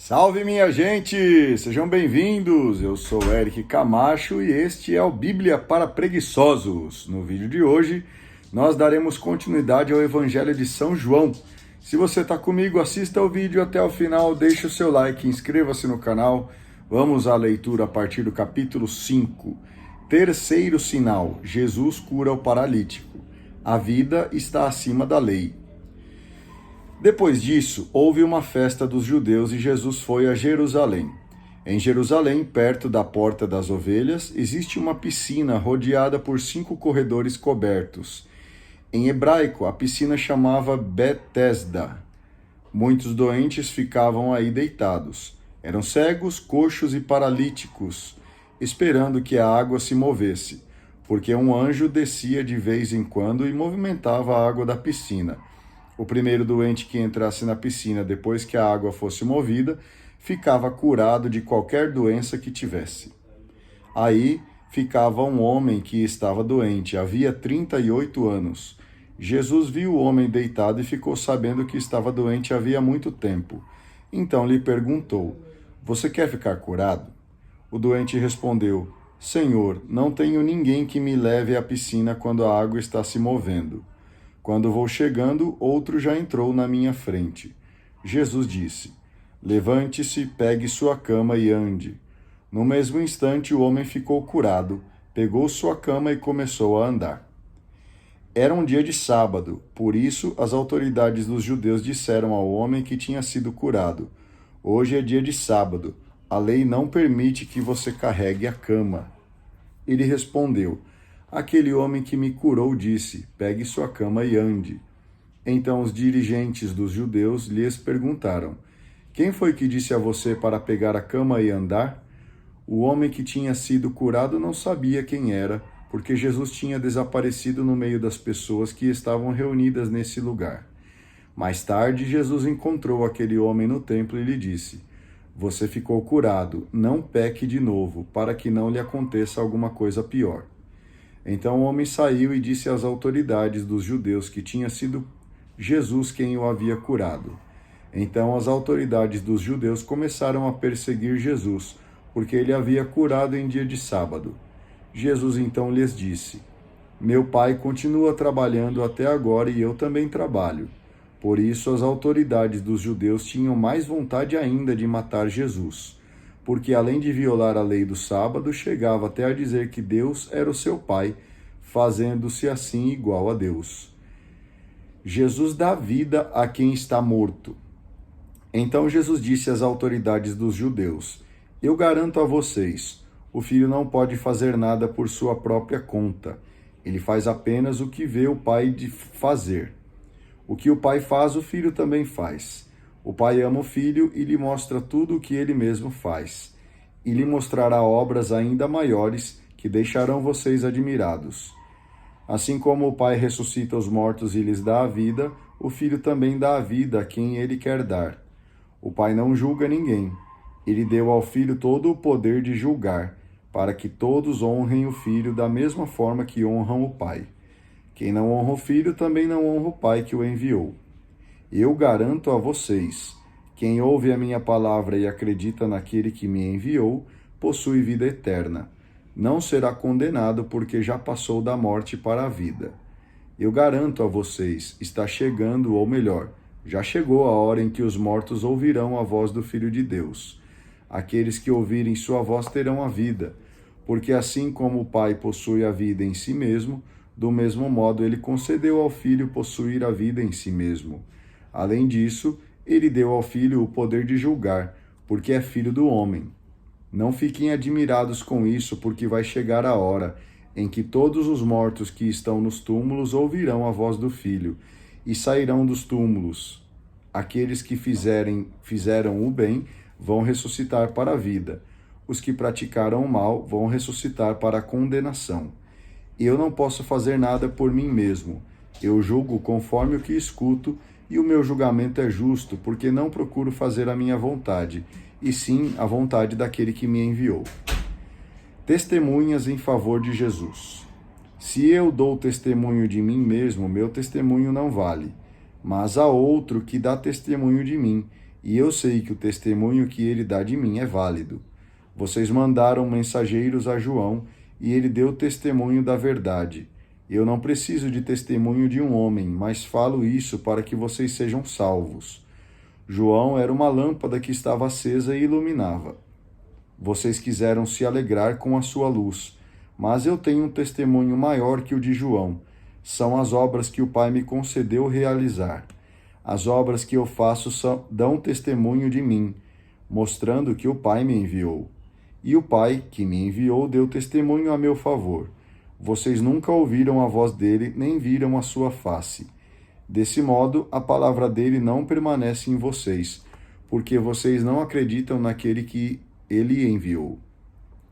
Salve, minha gente! Sejam bem-vindos! Eu sou Eric Camacho e este é o Bíblia para Preguiçosos. No vídeo de hoje, nós daremos continuidade ao Evangelho de São João. Se você está comigo, assista o vídeo até o final, deixe o seu like, inscreva-se no canal. Vamos à leitura a partir do capítulo 5. Terceiro sinal: Jesus cura o paralítico. A vida está acima da lei. Depois disso, houve uma festa dos judeus e Jesus foi a Jerusalém. Em Jerusalém, perto da Porta das Ovelhas, existe uma piscina rodeada por 5 corredores cobertos. Em hebraico, a piscina chamava Betesda. Muitos doentes ficavam aí deitados. Eram cegos, coxos e paralíticos, esperando que a água se movesse, porque um anjo descia de vez em quando e movimentava a água da piscina. O primeiro doente que entrasse na piscina depois que a água fosse movida, ficava curado de qualquer doença que tivesse. Aí ficava um homem que estava doente, havia 38 anos. Jesus viu o homem deitado e ficou sabendo que estava doente havia muito tempo. Então lhe perguntou: "Você quer ficar curado?" O doente respondeu: "Senhor, não tenho ninguém que me leve à piscina quando a água está se movendo. Quando vou chegando, outro já entrou na minha frente." Jesus disse: "Levante-se, pegue sua cama e ande." No mesmo instante, o homem ficou curado, pegou sua cama e começou a andar. Era um dia de sábado, por isso as autoridades dos judeus disseram ao homem que tinha sido curado: "Hoje é dia de sábado, a lei não permite que você carregue a cama." Ele respondeu: "Aquele homem que me curou disse: pegue sua cama e ande." Então os dirigentes dos judeus lhes perguntaram: "Quem foi que disse a você para pegar a cama e andar?" O homem que tinha sido curado não sabia quem era, porque Jesus tinha desaparecido no meio das pessoas que estavam reunidas nesse lugar. Mais tarde, Jesus encontrou aquele homem no templo e lhe disse: "Você ficou curado, não peque de novo, para que não lhe aconteça alguma coisa pior." Então o homem saiu e disse às autoridades dos judeus que tinha sido Jesus quem o havia curado. Então as autoridades dos judeus começaram a perseguir Jesus, porque ele havia curado em dia de sábado. Jesus então lhes disse: "Meu Pai continua trabalhando até agora e eu também trabalho." Por isso as autoridades dos judeus tinham mais vontade ainda de matar Jesus, porque além de violar a lei do sábado, chegava até a dizer que Deus era o seu Pai, fazendo-se assim igual a Deus. Jesus dá vida a quem está morto. Então Jesus disse às autoridades dos judeus: "Eu garanto a vocês, o filho não pode fazer nada por sua própria conta. Ele faz apenas o que vê o Pai de fazer. O que o Pai faz, o filho também faz. O Pai ama o Filho e lhe mostra tudo o que ele mesmo faz. E lhe mostrará obras ainda maiores que deixarão vocês admirados. Assim como o Pai ressuscita os mortos e lhes dá a vida, o Filho também dá a vida a quem ele quer dar. O Pai não julga ninguém. Ele deu ao Filho todo o poder de julgar, para que todos honrem o Filho da mesma forma que honram o Pai. Quem não honra o Filho também não honra o Pai que o enviou. Eu garanto a vocês, quem ouve a minha palavra e acredita naquele que me enviou, possui vida eterna. Não será condenado porque já passou da morte para a vida. Eu garanto a vocês, está chegando, ou melhor, já chegou a hora em que os mortos ouvirão a voz do Filho de Deus. Aqueles que ouvirem sua voz terão a vida, porque assim como o Pai possui a vida em si mesmo, do mesmo modo ele concedeu ao Filho possuir a vida em si mesmo. Além disso, ele deu ao Filho o poder de julgar, porque é filho do homem. Não fiquem admirados com isso, porque vai chegar a hora em que todos os mortos que estão nos túmulos ouvirão a voz do Filho, e sairão dos túmulos. Aqueles que fizeram o bem vão ressuscitar para a vida. Os que praticaram o mal vão ressuscitar para a condenação. Eu não posso fazer nada por mim mesmo. Eu julgo conforme o que escuto, e o meu julgamento é justo, porque não procuro fazer a minha vontade, e sim a vontade daquele que me enviou. Testemunhas em favor de Jesus. Se eu dou testemunho de mim mesmo, meu testemunho não vale. Mas há outro que dá testemunho de mim, e eu sei que o testemunho que ele dá de mim é válido. Vocês mandaram mensageiros a João, e ele deu testemunho da verdade. Eu não preciso de testemunho de um homem, mas falo isso para que vocês sejam salvos. João era uma lâmpada que estava acesa e iluminava. Vocês quiseram se alegrar com a sua luz, mas eu tenho um testemunho maior que o de João. São as obras que o Pai me concedeu realizar. As obras que eu faço dão testemunho de mim, mostrando que o Pai me enviou. E o Pai, que me enviou, deu testemunho a meu favor. Vocês nunca ouviram a voz dele, nem viram a sua face. Desse modo, a palavra dele não permanece em vocês, porque vocês não acreditam naquele que ele enviou.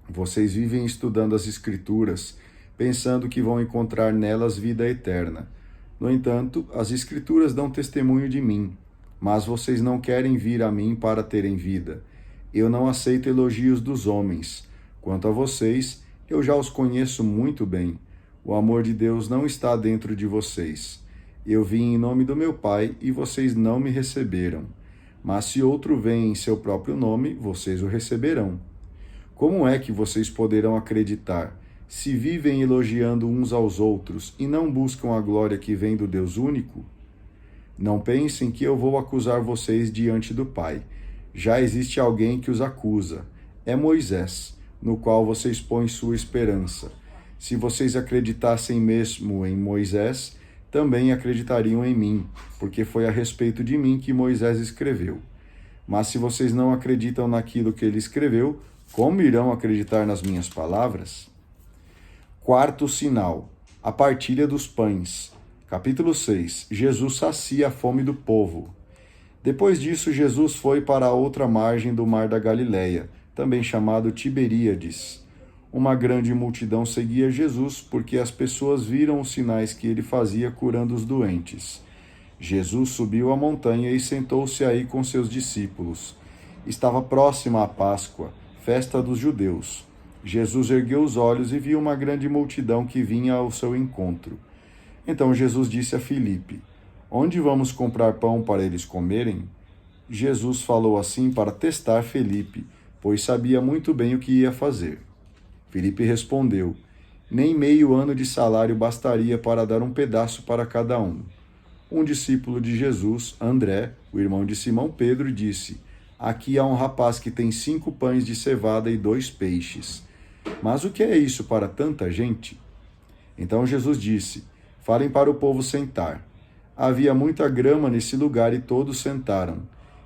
Vocês vivem estudando as Escrituras, pensando que vão encontrar nelas vida eterna. No entanto, as Escrituras dão testemunho de mim, mas vocês não querem vir a mim para terem vida. Eu não aceito elogios dos homens. Quanto a vocês, eu já os conheço muito bem. O amor de Deus não está dentro de vocês. Eu vim em nome do meu Pai e vocês não me receberam. Mas se outro vem em seu próprio nome, vocês o receberão. Como é que vocês poderão acreditar, se vivem elogiando uns aos outros e não buscam a glória que vem do Deus único? Não pensem que eu vou acusar vocês diante do Pai. Já existe alguém que os acusa. É Moisés, no qual vocês põem sua esperança. Se vocês acreditassem mesmo em Moisés, também acreditariam em mim, porque foi a respeito de mim que Moisés escreveu. Mas se vocês não acreditam naquilo que ele escreveu, como irão acreditar nas minhas palavras? Quarto sinal, a partilha dos pães. Capítulo 6. Jesus sacia a fome do povo. Depois disso, Jesus foi para a outra margem do mar da Galileia, também chamado Tiberíades. Uma grande multidão seguia Jesus, porque as pessoas viram os sinais que ele fazia curando os doentes. Jesus subiu a montanha e sentou-se aí com seus discípulos. Estava próxima a Páscoa, festa dos judeus. Jesus ergueu os olhos e viu uma grande multidão que vinha ao seu encontro. Então Jesus disse a Filipe: Onde vamos comprar pão para eles comerem? Jesus falou assim para testar Filipe, pois sabia muito bem o que ia fazer. Filipe respondeu: Nem meio ano de salário bastaria para dar um pedaço para cada um. Um discípulo de Jesus, André, o irmão de Simão Pedro, disse: Aqui há um rapaz que tem 5 pães de cevada e 2 peixes. Mas o que é isso para tanta gente? Então Jesus disse: Falem para o povo sentar. Havia muita grama nesse lugar e todos sentaram.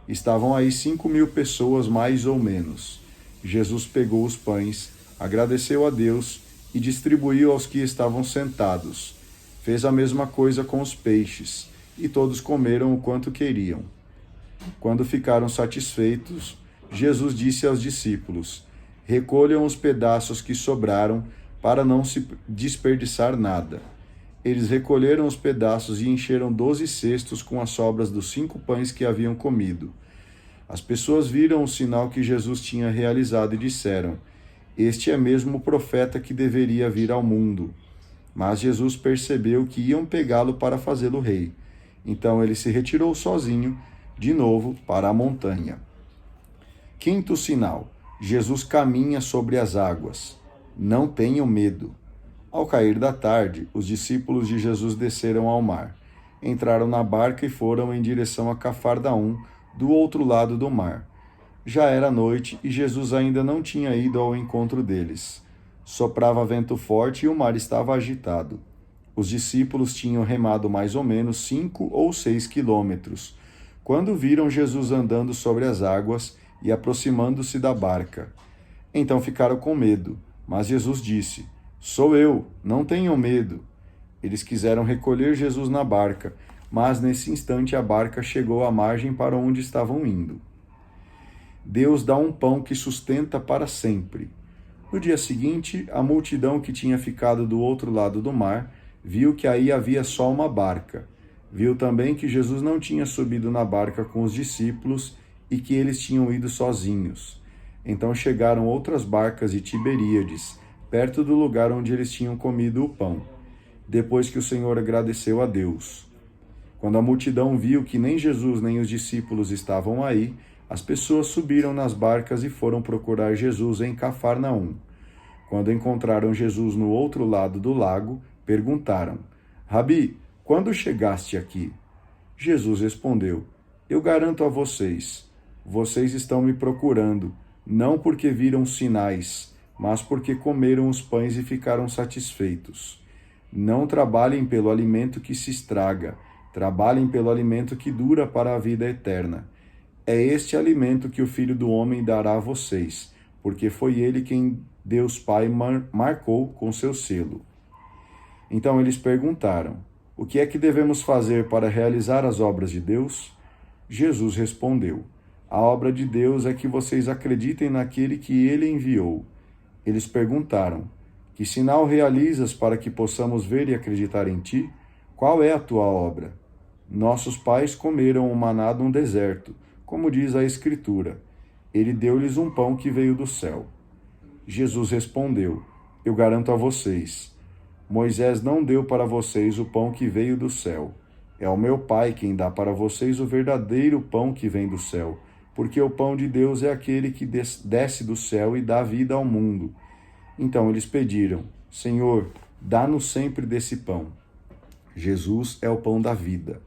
Estavam aí 5.000 pessoas, mais ou menos. Jesus pegou os pães, agradeceu a Deus e distribuiu aos que estavam sentados. Fez a mesma coisa com os peixes, e todos comeram o quanto queriam. Quando ficaram satisfeitos, Jesus disse aos discípulos: Recolham os pedaços que sobraram, para não se desperdiçar nada. Eles recolheram os pedaços e encheram 12 cestos com as sobras dos 5 pães que haviam comido. As pessoas viram o sinal que Jesus tinha realizado e disseram: Este é mesmo o profeta que deveria vir ao mundo. Mas Jesus percebeu que iam pegá-lo para fazê-lo rei. Então ele se retirou sozinho, de novo, para a montanha. Quinto sinal: Jesus caminha sobre as águas. Não tenham medo. Ao cair da tarde, os discípulos de Jesus desceram ao mar. Entraram na barca e foram em direção a Cafarnaum, do outro lado do mar. Já era noite e Jesus ainda não tinha ido ao encontro deles. Soprava vento forte e o mar estava agitado. Os discípulos tinham remado mais ou menos 5 ou 6 quilômetros, quando viram Jesus andando sobre as águas e aproximando-se da barca. Então ficaram com medo, mas Jesus disse: Sou eu, não tenham medo. Eles quiseram recolher Jesus na barca, mas nesse instante a barca chegou à margem para onde estavam indo. Deus dá um pão que sustenta para sempre. No dia seguinte, a multidão que tinha ficado do outro lado do mar viu que aí havia só uma barca. Viu também que Jesus não tinha subido na barca com os discípulos e que eles tinham ido sozinhos. Então chegaram outras barcas de Tiberíades, perto do lugar onde eles tinham comido o pão, depois que o Senhor agradeceu a Deus. Quando a multidão viu que nem Jesus nem os discípulos estavam aí, as pessoas subiram nas barcas e foram procurar Jesus em Cafarnaum. Quando encontraram Jesus no outro lado do lago, perguntaram: Rabi, quando chegaste aqui? Jesus respondeu: Eu garanto a vocês, vocês estão me procurando, não porque viram sinais, mas porque comeram os pães e ficaram satisfeitos. Não trabalhem pelo alimento que se estraga, trabalhem pelo alimento que dura para a vida eterna. É este alimento que o Filho do Homem dará a vocês, porque foi ele quem Deus Pai marcou com seu selo. Então eles perguntaram: O que é que devemos fazer para realizar as obras de Deus? Jesus respondeu: A obra de Deus é que vocês acreditem naquele que ele enviou. Eles perguntaram: Que sinal realizas para que possamos ver e acreditar em ti? Qual é a tua obra? Nossos pais comeram o maná no deserto, como diz a Escritura. Ele deu-lhes um pão que veio do céu. Jesus respondeu: Eu garanto a vocês, Moisés não deu para vocês o pão que veio do céu. É o meu Pai quem dá para vocês o verdadeiro pão que vem do céu, porque o pão de Deus é aquele que desce do céu e dá vida ao mundo. Então eles pediram: Senhor, dá-nos sempre desse pão. Jesus é o pão da vida.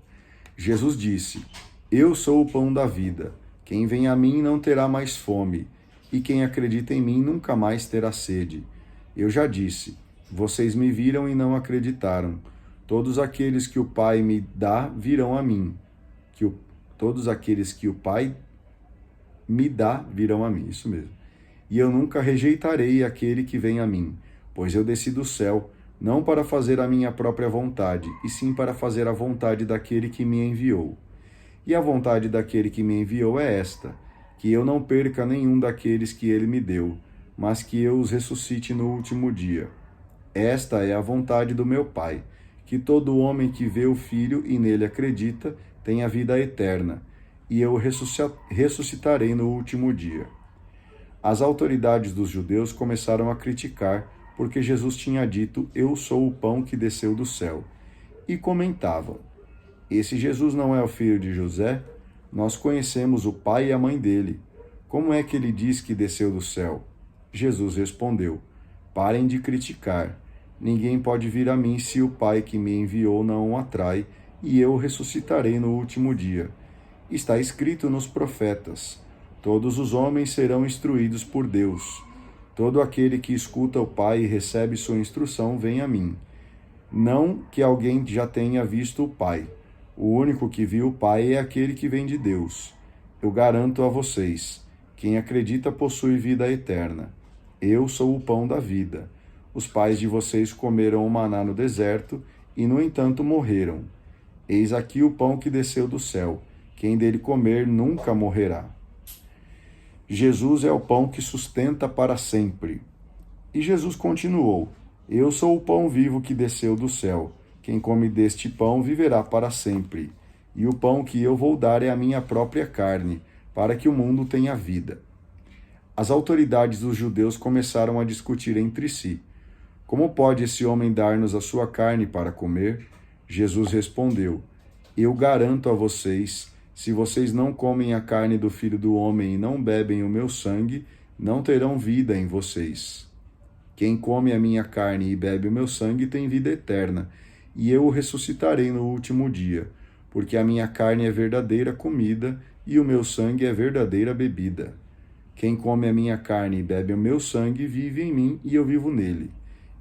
Jesus disse: Eu sou o pão da vida. Quem vem a mim não terá mais fome, e quem acredita em mim nunca mais terá sede. Eu já disse: Vocês me viram e não acreditaram. Todos aqueles que o Pai me dá virão a mim. Todos aqueles que o Pai me dá virão a mim. Isso mesmo. E eu nunca rejeitarei aquele que vem a mim, pois eu desci do céu, não para fazer a minha própria vontade, e sim para fazer a vontade daquele que me enviou. E a vontade daquele que me enviou é esta: que eu não perca nenhum daqueles que ele me deu, mas que eu os ressuscite no último dia. Esta é a vontade do meu Pai, que todo homem que vê o Filho e nele acredita tenha vida eterna, e eu o ressuscitarei no último dia. As autoridades dos judeus começaram a criticar, porque Jesus tinha dito: Eu sou o pão que desceu do céu. E comentavam: Esse Jesus não é o filho de José? Nós conhecemos o pai e a mãe dele. Como é que ele diz que desceu do céu? Jesus respondeu: Parem de criticar. Ninguém pode vir a mim se o Pai que me enviou não o atrai, e eu o ressuscitarei no último dia. Está escrito nos profetas: Todos os homens serão instruídos por Deus. Todo aquele que escuta o Pai e recebe sua instrução vem a mim. Não que alguém já tenha visto o Pai. O único que viu o Pai é aquele que vem de Deus. Eu garanto a vocês: quem acredita possui vida eterna. Eu sou o pão da vida. Os pais de vocês comeram o maná no deserto e, no entanto, morreram. Eis aqui o pão que desceu do céu. Quem dele comer nunca morrerá. Jesus é o pão que sustenta para sempre. E Jesus continuou: Eu sou o pão vivo que desceu do céu. Quem come deste pão viverá para sempre. E o pão que eu vou dar é a minha própria carne, para que o mundo tenha vida. As autoridades dos judeus começaram a discutir entre si: Como pode esse homem dar-nos a sua carne para comer? Jesus respondeu: Eu garanto a vocês, se vocês não comem a carne do Filho do Homem e não bebem o meu sangue, não terão vida em vocês. Quem come a minha carne e bebe o meu sangue tem vida eterna, e eu o ressuscitarei no último dia, porque a minha carne é verdadeira comida e o meu sangue é verdadeira bebida. Quem come a minha carne e bebe o meu sangue vive em mim e eu vivo nele.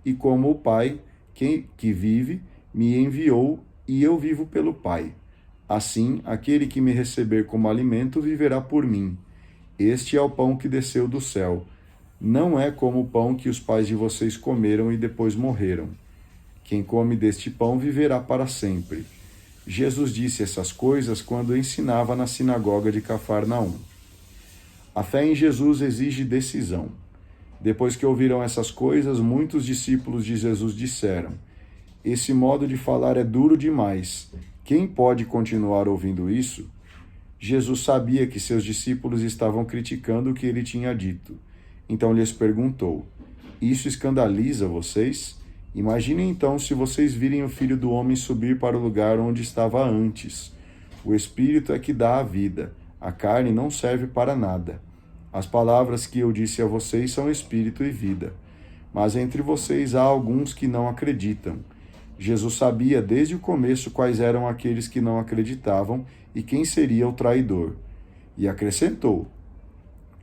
E como o Pai, que vive, me enviou e eu vivo pelo Pai. Assim, aquele que me receber como alimento viverá por mim. Este é o pão que desceu do céu. Não é como o pão que os pais de vocês comeram e depois morreram. Quem come deste pão viverá para sempre. Jesus disse essas coisas quando ensinava na sinagoga de Cafarnaum. A fé em Jesus exige decisão. Depois que ouviram essas coisas, muitos discípulos de Jesus disseram: Esse modo de falar é duro demais. Quem pode continuar ouvindo isso? Jesus sabia que seus discípulos estavam criticando o que ele tinha dito. Então lhes perguntou: Isso escandaliza vocês? Imaginem então se vocês virem o Filho do Homem subir para o lugar onde estava antes. O Espírito é que dá a vida, a carne não serve para nada. As palavras que eu disse a vocês são Espírito e vida. Mas entre vocês há alguns que não acreditam. Jesus sabia desde o começo quais eram aqueles que não acreditavam e quem seria o traidor. E acrescentou: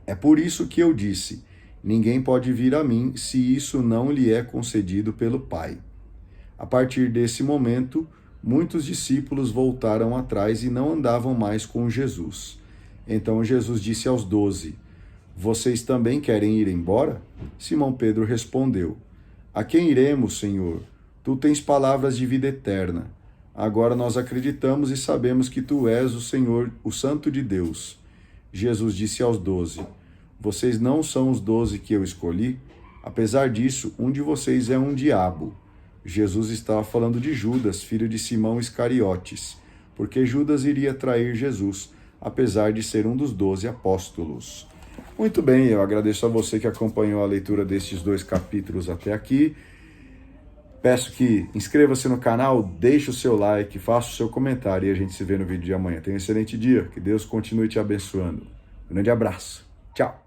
é por isso que eu disse: ninguém pode vir a mim se isso não lhe é concedido pelo Pai. A partir desse momento, muitos discípulos voltaram atrás e não andavam mais com Jesus. Então Jesus disse aos 12: vocês também querem ir embora? Simão Pedro respondeu: a quem iremos, Senhor? Tu tens palavras de vida eterna. Agora nós acreditamos e sabemos que tu és o Senhor, o Santo de Deus. Jesus disse aos 12: vocês não são os 12 que eu escolhi? Apesar disso, um de vocês é um diabo. Jesus estava falando de Judas, filho de Simão Iscariotes, porque Judas iria trair Jesus, apesar de ser um dos 12 apóstolos. Muito bem, eu agradeço a você que acompanhou a leitura destes 2 capítulos até aqui. Peço que inscreva-se no canal, deixe o seu like, faça o seu comentário e a gente se vê no vídeo de amanhã. Tenha um excelente dia, que Deus continue te abençoando. Um grande abraço, tchau!